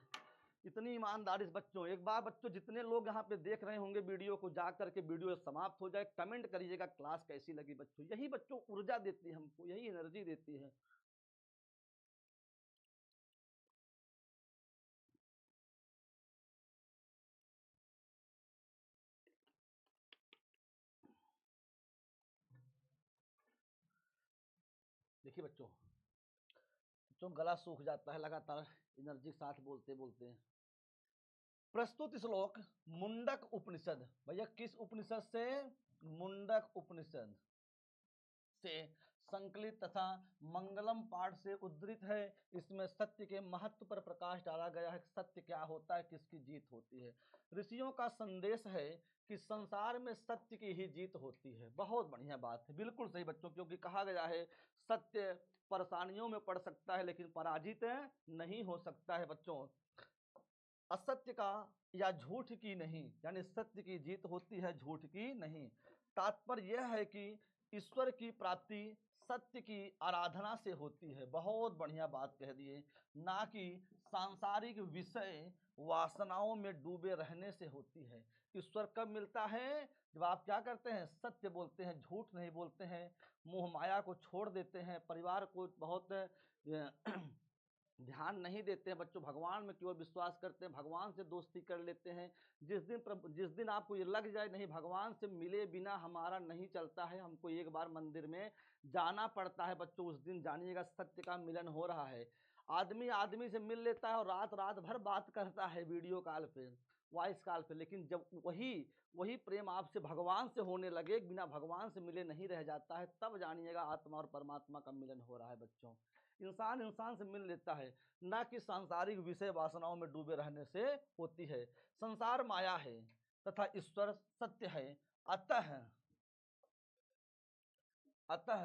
इतनी ईमानदारी से बच्चों। एक बार बच्चों जितने लोग यहाँ पे देख रहे होंगे वीडियो को, जा करके वीडियो समाप्त हो जाए कमेंट करिएगा क्लास कैसी लगी बच्चों, यही बच्चों ऊर्जा देती है हमको, यही एनर्जी देती है। देखिए बच्चों, बच्चों गला सूख जाता है लगातार एनर्जी के साथ बोलते बोलते। प्रस्तुत श्लोक मुंडक उपनिषद, भैया किस उपनिषद से, मुंडक उपनिषद से संकलित तथा मंगलम पाठ से उद्धृत है। इसमें सत्य के महत्व पर प्रकाश डाला गया है, सत्य क्या होता है, किसकी जीत होती है। ऋषियों का संदेश है कि संसार में सत्य की ही जीत होती है। बहुत बढ़िया बात है, बिल्कुल सही बच्चों, क्योंकि कहा गया है सत्य परेशानियों में पड़ सकता है लेकिन पराजित नहीं हो सकता है बच्चों। असत्य का या झूठ की नहीं, यानी सत्य की जीत होती है, झूठ की नहीं। तात्पर्य यह है कि ईश्वर की प्राप्ति सत्य की आराधना से होती है। बहुत बढ़िया बात कह दिए, ना कि सांसारिक विषय वासनाओं में डूबे रहने से होती है। ईश्वर कब मिलता है, जब आप क्या करते हैं, सत्य बोलते हैं, झूठ नहीं बोलते हैं, मोह माया को छोड़ देते हैं, परिवार को बहुत ध्यान नहीं देते हैं बच्चों, भगवान में केवल विश्वास करते हैं, भगवान से दोस्ती कर लेते हैं। जिस दिन आपको ये लग जाए नहीं भगवान से मिले बिना हमारा नहीं चलता है, हमको एक बार मंदिर में जाना पड़ता है बच्चों, उस दिन जानिएगा सत्य का मिलन हो रहा है। आदमी आदमी से मिल लेता है और रात रात भर बात करता है वीडियो कॉल पे, वॉइस कॉल पे, लेकिन जब वही वही प्रेम आपसे भगवान से होने लगे, बिना भगवान से मिले नहीं रह जाता है, तब जानिएगा आत्मा और परमात्मा का मिलन हो रहा है बच्चों। इंसान इंसान से मिल लेता है, ना कि सांसारिक विषय वासनाओं में डूबे रहने से होती है। संसार माया है तथा ईश्वर सत्य है। अतः अतः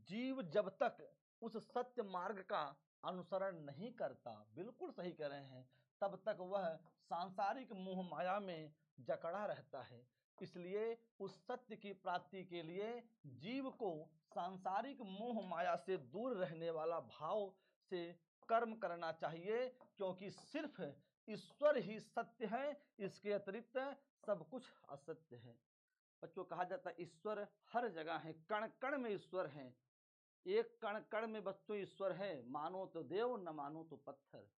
जीव जब तक उस सत्य मार्ग का अनुसरण नहीं करता, बिल्कुल सही कह रहे हैं, तब तक वह सांसारिक मोह माया में जकड़ा रहता है। इसलिए उस सत्य की प्राप्ति के लिए जीव को सांसारिक मोह माया से दूर रहने वाला भाव से कर्म करना चाहिए, क्योंकि सिर्फ ईश्वर ही सत्य है, इसके अतिरिक्त सब कुछ असत्य है। बच्चों कहा जाता है ईश्वर हर जगह है, कण कण में ईश्वर है, एक कण कण में बच्चों ईश्वर है, मानो तो देव न मानो तो पत्थर।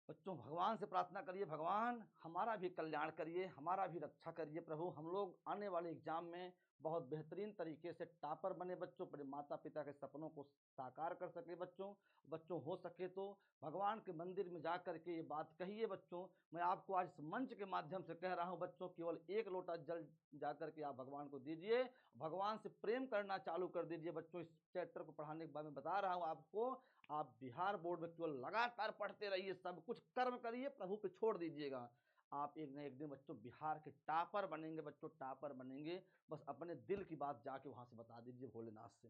बच्चों भगवान से प्रार्थना करिए, भगवान हमारा भी कल्याण करिए, हमारा भी रक्षा करिए प्रभु, हम लोग आने वाले एग्जाम में बहुत बेहतरीन तरीके से टॉपर बने बच्चों, अपने माता पिता के सपनों को साकार कर सके बच्चों। बच्चों हो सके तो भगवान के मंदिर में जा करके ये बात कहिए बच्चों। मैं आपको आज इस मंच के माध्यम से कह रहा हूँ बच्चों, केवल एक लोटा जल जा करके आप भगवान को दीजिए, भगवान से प्रेम करना चालू कर दीजिए बच्चों। इस चैप्टर को पढ़ाने के बाद मैं बता रहा हूँ आपको, आप बिहार बोर्ड में केवल लगातार पढ़ते रहिए, सब कुछ कर्म करिए, प्रभु पे छोड़ दीजिएगा, आप एक न एक दिन बच्चों बिहार के टॉपर बनेंगे बच्चों, टॉपर बनेंगे। बस अपने दिल की बात जाके वहां से बता दीजिए भोलेनाथ से।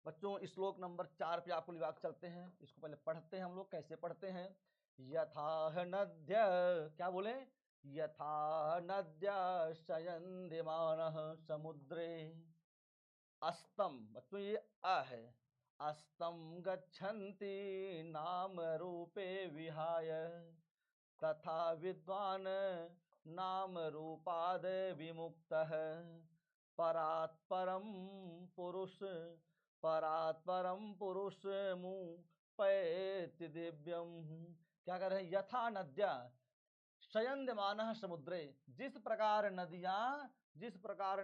बच्चों श्लोक नंबर 4 पे आपको लिवाक चलते हैं, इसको पहले पढ़ते हैं हम लोग। कैसे पढ़ते हैं? यथा नद्य, क्या बोले? यथा नद्य शयन्दिमानः समुद्रे अस्तम, बच्चों ये अ है, अस्तम गच्छन्ति नाम रूपे विहाय तथा विद्वान नाम रूपाद विमुक्तः परात् परम पुरुष परात् परम पुरुष मुपैति दिव्यम। क्या कर रहे हैं? यथा नद्या शयनमानः समुद्रे, जिस प्रकार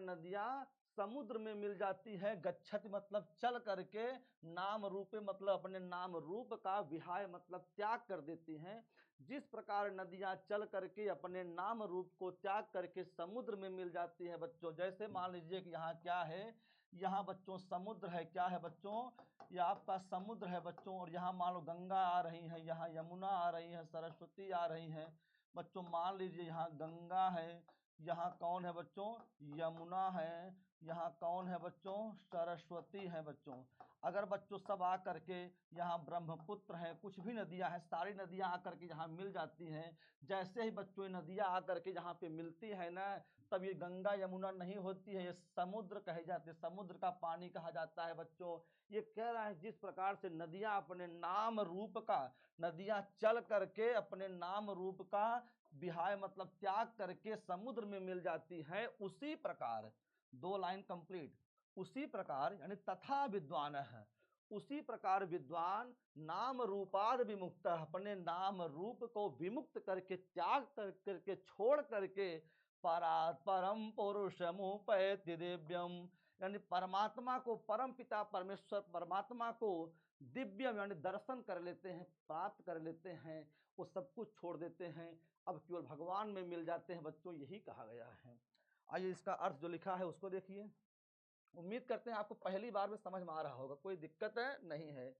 नदियां समुद्र में मिल जाती है, गच्छति मतलब चल करके, नाम रूपे मतलब अपने नाम रूप का, विहाय मतलब त्याग कर देती हैं। जिस प्रकार नदियां चल करके अपने नाम रूप को त्याग करके समुद्र में मिल जाती है बच्चों। जैसे मान लीजिए कि यहाँ क्या है, यहाँ बच्चों समुद्र है। क्या है बच्चों? ये आपका समुद्र है बच्चों, और यहाँ मान लो गंगा आ रही है, यहाँ यमुना आ रही है, सरस्वती आ रही है बच्चों। मान लीजिए यहाँ गंगा है, यहाँ कौन है बच्चों? यमुना है, यहाँ कौन है बच्चों? सरस्वती है बच्चों। अगर बच्चों सब आ करके यहाँ ब्रह्मपुत्र है, कुछ भी नदियाँ हैं, सारी नदियाँ आकर के यहाँ मिल जाती हैं। जैसे ही बच्चों ये नदियाँ आकर के यहाँ पे मिलती है ना, तब ये गंगा यमुना नहीं होती है, ये समुद्र कहे जाते हैं, समुद्र का पानी कहा जाता है बच्चों। ये कह रहा है जिस प्रकार से नदियाँ अपने नाम रूप का, नदियाँ चल करके अपने नाम रूप का विहाय मतलब त्याग करके समुद्र में मिल जाती है, उसी प्रकार, 2 लाइन कंप्लीट, उसी प्रकार यानी तथा विद्वान है, उसी प्रकार विद्वान नाम रूपाद विमुक्त, अपने नाम रूप को विमुक्त करके, त्याग करके, छोड़ करके परम पुरुषमुपैति दिव्यम, यानी परमात्मा को, परम पिता परमेश्वर परमात्मा को दिव्यम यानी दर्शन कर लेते हैं, प्राप्त कर लेते हैं। वो सब कुछ छोड़ देते हैं, अब केवल भगवान में मिल जाते हैं बच्चों, यही कहा गया है। आइए इसका अर्थ जो लिखा है उसको देखिए। उम्मीद करते हैं आपको पहली बार में समझ में आ रहा होगा, कोई दिक्कत है नहीं है।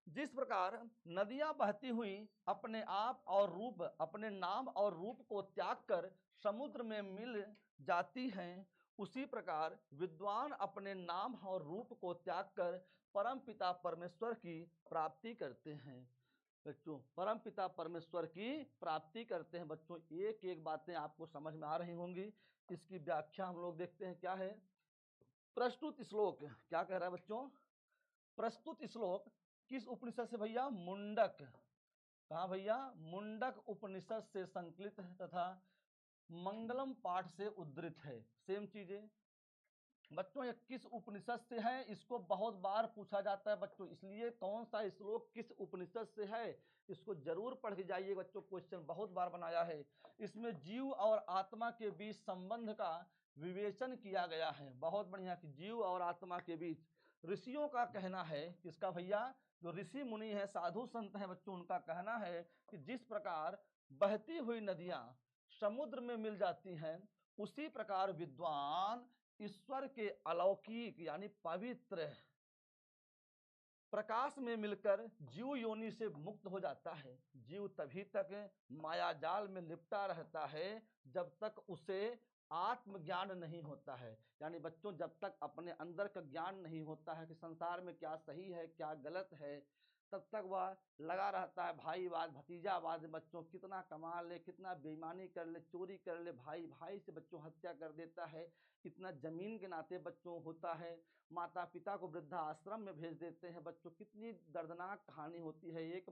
जिस प्रकार नदियां बहती हुई अपने आप और रूप, अपने नाम और रूप को त्याग कर समुद्र में मिल जाती हैं, उसी प्रकार विद्वान अपने नाम और रूप को त्याग कर परम पिता परमेश्वर की प्राप्ति करते हैं बच्चों। परम पिता परमेश्वर की प्राप्ति करते हैं बच्चों। एक एक बातें आपको समझ में आ रही होंगी। इसकी व्याख्या हम लोग देखते हैं क्या है। प्रस्तुत श्लोक क्या कह रहा है बच्चों? प्रस्तुत श्लोक किस उपनिषद से भैया? मुंडक। कहा भैया? मुंडक उपनिषद से संकलित है तथा मंगलम पाठ से उद्धृत है। सेम चीजें बच्चों, ये किस उपनिषद से है, इसको बहुत बार पूछा जाता है बच्चों, इसलिए कौन सा श्लोक किस उपनिषद से है इसको जरूर पढ़ के जाइए बच्चों। क्वेश्चन बहुत बार बनाया है। इसमें जीव और आत्मा के बीच संबंध का विवेचन किया गया है। बहुत बढ़िया कि जीव और आत्मा के बीच ऋषियों का कहना है, किसका भैया? जो ऋषि मुनि है, साधु संत है बच्चों, उनका कहना है कि जिस प्रकार बहती हुई नदियां समुद्र में मिल जाती हैं, उसी प्रकार विद्वान ईश्वर के अलौकिक यानी पवित्र प्रकाश में मिलकर जीव योनि से मुक्त हो जाता है। जीव तभी तक माया जाल में लिपटा रहता है जब तक उसे आत्मज्ञान नहीं होता है। यानी बच्चों, जब तक अपने अंदर का ज्ञान नहीं होता है कि संसार में क्या सही है क्या गलत है, तब तक वह लगा रहता है भाईवाद भतीजावाद में बच्चों। कितना कमा ले, कितना बेईमानी कर ले, चोरी कर ले, भाई भाई से बच्चों हत्या कर देता है, इतना जमीन के नाते बच्चों होता है, माता पिता को वृद्धाश्रम में भेज देते हैं बच्चों। कितनी दर्दनाक कहानी होती है। एक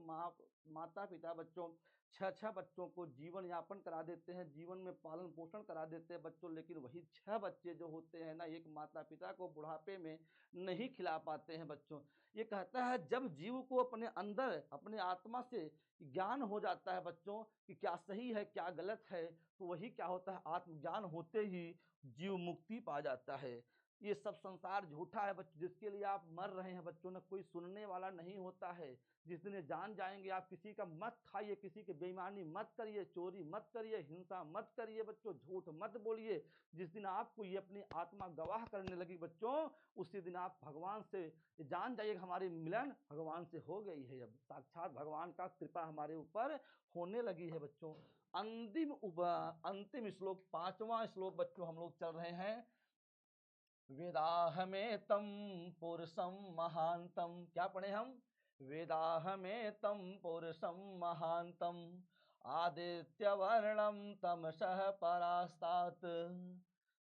माता पिता बच्चों 6 बच्चों को जीवन यापन करा देते हैं, जीवन में पालन पोषण करा देते हैं बच्चों, लेकिन वही 6 बच्चे जो होते हैं ना, एक माता पिता को बुढ़ापे में नहीं खिला पाते हैं बच्चों। ये कहता है जब जीव को अपने अंदर, अपने आत्मा से ज्ञान हो जाता है बच्चों कि क्या सही है क्या गलत है, तो वही क्या होता है, आत्मज्ञान होते ही जीव मुक्ति पा जाता है। ये सब संसार झूठा है बच्चों, जिसके लिए आप मर रहे हैं बच्चों ना, कोई सुनने वाला नहीं होता है। जिस दिन जान जाएंगे आप, किसी का मत खाइए, किसी की बेईमानी मत करिए, चोरी मत करिए, हिंसा मत करिए बच्चों, झूठ मत बोलिए। जिस दिन आपको ये अपनी आत्मा गवाह करने लगी बच्चों, उसी दिन आप भगवान से जान जाइएगा हमारी मिलन भगवान से हो गई है। अब साक्षात भगवान का कृपा हमारे ऊपर होने लगी है बच्चों। अंतिम श्लोक, 5वां श्लोक बच्चों हम लोग चल रहे हैं। वेदाहमेतं पुरुषं महांतम। क्या पढ़े हम? वेदाहमेतं पुरुषं महांतम आदित्यवर्णं तमसः परास्तात्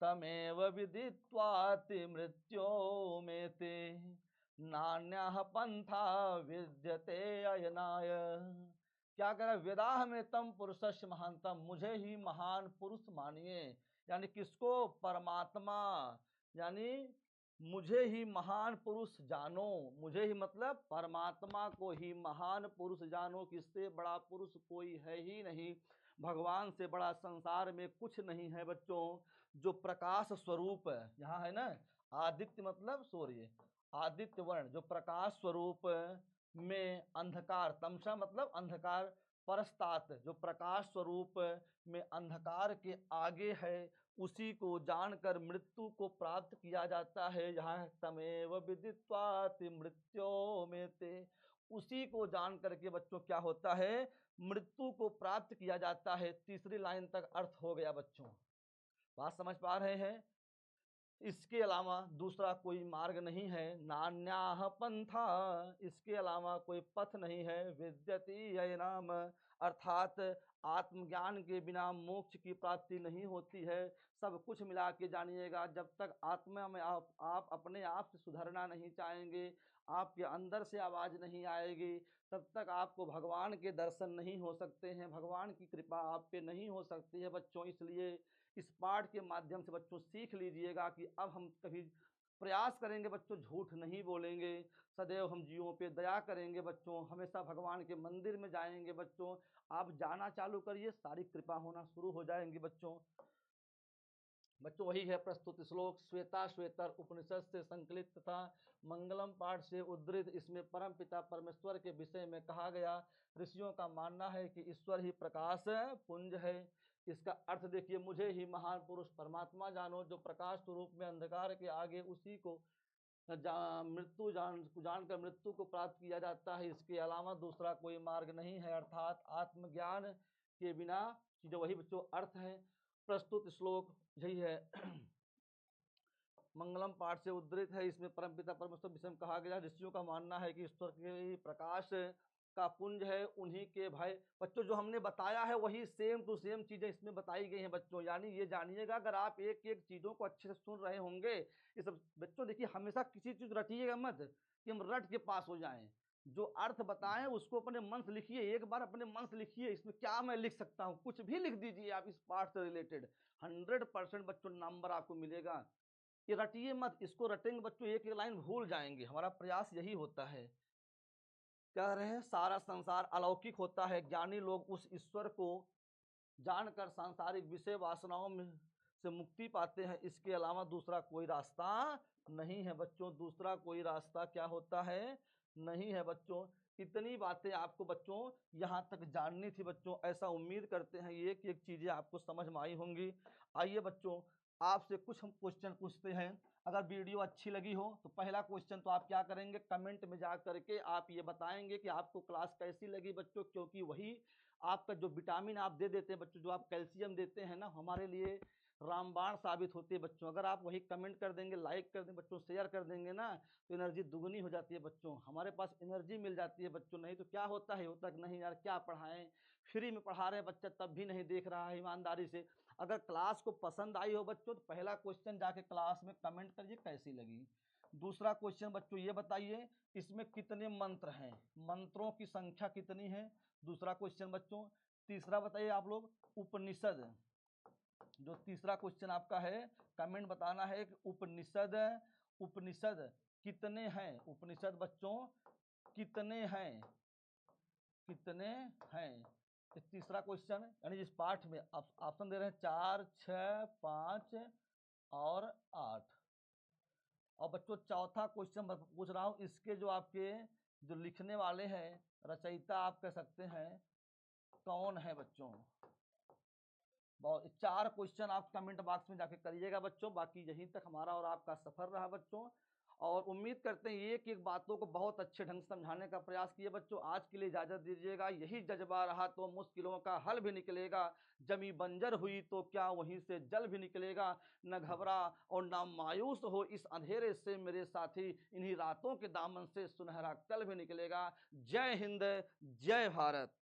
तमेव विदित्वाति मृत्यो मेते नान्यः पंथा विद्यते अयनाय। क्या कह रहा है? वेदाह में तम पुरुषस्य महानतम, मुझे ही महान पुरुष मानिए। यानी किसको? परमात्मा। यानी मुझे ही महान पुरुष जानो। मुझे ही मतलब परमात्मा को ही महान पुरुष जानो। किससे बड़ा पुरुष कोई है ही नहीं। भगवान से बड़ा संसार में कुछ नहीं है बच्चों। जो प्रकाश स्वरूप है, यहाँ है ना, आदित्य मतलब सूर्य, आदित्य वर्ण, जो प्रकाश स्वरूप में अंधकार, तमसा मतलब अंधकार, परस्तात जो प्रकाश स्वरूप में अंधकार के आगे है, उसी को जानकर मृत्यु को प्राप्त किया जाता है। यहाँ तमेव विदित्वाति मृत्यो मेते, उसी को जान करके बच्चों क्या होता है? मृत्यु को प्राप्त किया जाता है। तीसरी लाइन तक अर्थ हो गया बच्चों, बात समझ पा रहे हैं? इसके अलावा दूसरा कोई मार्ग नहीं है। नान्याह पंथा, इसके अलावा कोई पथ नहीं है। विद्यति अयनाम, अर्थात आत्मज्ञान के बिना मोक्ष की प्राप्ति नहीं होती है। सब कुछ मिला के जानिएगा, जब तक आत्मा में आप अपने आप से सुधरना नहीं चाहेंगे, आपके अंदर से आवाज नहीं आएगी, तब तक आपको भगवान के दर्शन नहीं हो सकते हैं, भगवान की कृपा आप पे नहीं हो सकती है बच्चों। इसलिए इस पाठ के माध्यम से बच्चों सीख लीजिएगा कि अब हम कभी प्रयास करेंगे बच्चों, झूठ नहीं बोलेंगे, सदैव हम जीवों पे दया करेंगे बच्चों, हमेशा भगवान के मंदिर में जाएंगे बच्चों। आप जाना चालू करिए, सारी कृपा होना शुरू हो जाएंगी बच्चों। बच्चों वही है प्रस्तुत श्लोक, श्वेता श्वेतर उपनिषद से संकलित तथा मंगलम पाठ से उद्धृत। इसमें परम पिता परमेश्वर के विषय में कहा गया। ऋषियों का मानना है कि ईश्वर ही प्रकाश पुंज है। इसका अर्थ देखिए, मुझे ही महान पुरुष परमात्मा जानो, जो प्रकाश स्वरूप में अंधकार के आगे, उसी को मृत्यु जानकर मृत्यु को प्राप्त किया जाता है। इसके अलावा दूसरा कोई मार्ग नहीं है। अर्थात आत्मज्ञान के बिना, जो वही बच्चों अर्थ है। प्रस्तुत श्लोक यही है, मंगलम पाठ से उद्धृत है। इसमें परमपिता परमेश्वर विषय में कहा गया। ऋषियों का मानना है कि ईश्वर के प्रकाश का पुंज है, उन्हीं के भाई बच्चों जो हमने बताया है वही सेम टू सेम चीजें इसमें बताई गई हैं बच्चों। यानी ये जानिएगा, अगर आप एक एक चीजों को अच्छे से सुन रहे होंगे, ये सब बच्चों देखिए, हमेशा किसी चीज रटिएगा मत कि हम रट के पास हो जाएं। जो अर्थ बताएं उसको अपने मन से लिखिए, एक बार अपने मन से लिखिए, इसमें क्या मैं लिख सकता हूँ, कुछ भी लिख दीजिए आप इस पाठ से रिलेटेड, 100% बच्चों नंबर आपको मिलेगा। ये रटिए मत, इसको रटेंगे बच्चों एक एक लाइन भूल जाएंगे। हमारा प्रयास यही होता है। कह रहे हैं सारा संसार अलौकिक होता है, ज्ञानी लोग उस ईश्वर को जानकर सांसारिक विषय वासनाओं में से मुक्ति पाते हैं। इसके अलावा दूसरा कोई रास्ता नहीं है बच्चों, दूसरा कोई रास्ता क्या होता है? नहीं है बच्चों। इतनी बातें आपको बच्चों यहाँ तक जाननी थी बच्चों। ऐसा उम्मीद करते हैं एक एक चीजें आपको समझ में आई होंगी। आइए बच्चों, आपसे कुछ हम क्वेश्चन पूछते हैं। अगर वीडियो अच्छी लगी हो तो पहला क्वेश्चन तो आप क्या करेंगे, कमेंट में जा करके आप ये बताएंगे कि आपको क्लास कैसी लगी बच्चों। क्योंकि वही आपका जो विटामिन आप दे देते हैं बच्चों, जो आप कैल्शियम देते हैं ना, हमारे लिए रामबाण साबित होती है बच्चों। अगर आप वही कमेंट कर देंगे, लाइक कर देंगे बच्चों, शेयर कर देंगे ना, तो एनर्जी दुगनी हो जाती है बच्चों, हमारे पास एनर्जी मिल जाती है बच्चों। नहीं तो क्या होता है, होता नहीं यार, क्या पढ़ाएं, फ्री में पढ़ा रहे हैं बच्चा तब भी नहीं देख रहा है ईमानदारी से। अगर क्लास को पसंद आई हो बच्चों, तो पहला क्वेश्चन जाके क्लास में कमेंट करिए कैसी लगी। दूसरा क्वेश्चन बच्चों ये बताइए, इसमें कितने मंत्र हैं, मंत्रों की संख्या कितनी है, दूसरा क्वेश्चन बच्चों। तीसरा बताइए आप लोग, उपनिषद, जो तीसरा क्वेश्चन आपका है, कमेंट बताना है कि उपनिषद, उपनिषद कितने हैं, उपनिषद बच्चों कितने हैं, कितने हैं। तीसरा क्वेश्चन, यानी जिस पाठ में आप ऑप्शन दे रहे हैं 4, 6, 5 और 8। और बच्चों चौथा क्वेश्चन पूछ रहा हूं, इसके जो आपके जो लिखने वाले हैं, रचयिता आप कह सकते हैं, कौन है बच्चों। बहुत 4 क्वेश्चन आप कमेंट बॉक्स में जाके करिएगा बच्चों। बाकी यहीं तक हमारा और आपका सफर रहा बच्चों। और उम्मीद करते हैं एक एक बातों को बहुत अच्छे ढंग से समझाने का प्रयास किए बच्चों। आज के लिए इजाजत दीजिएगा। यही जज्बा रहा तो मुश्किलों का हल भी निकलेगा। जमी बंजर हुई तो क्या वहीं से जल भी निकलेगा। न घबरा और ना मायूस हो इस अंधेरे से मेरे साथी, इन्हीं रातों के दामन से सुनहरा कल भी निकलेगा। जय हिंद, जय भारत।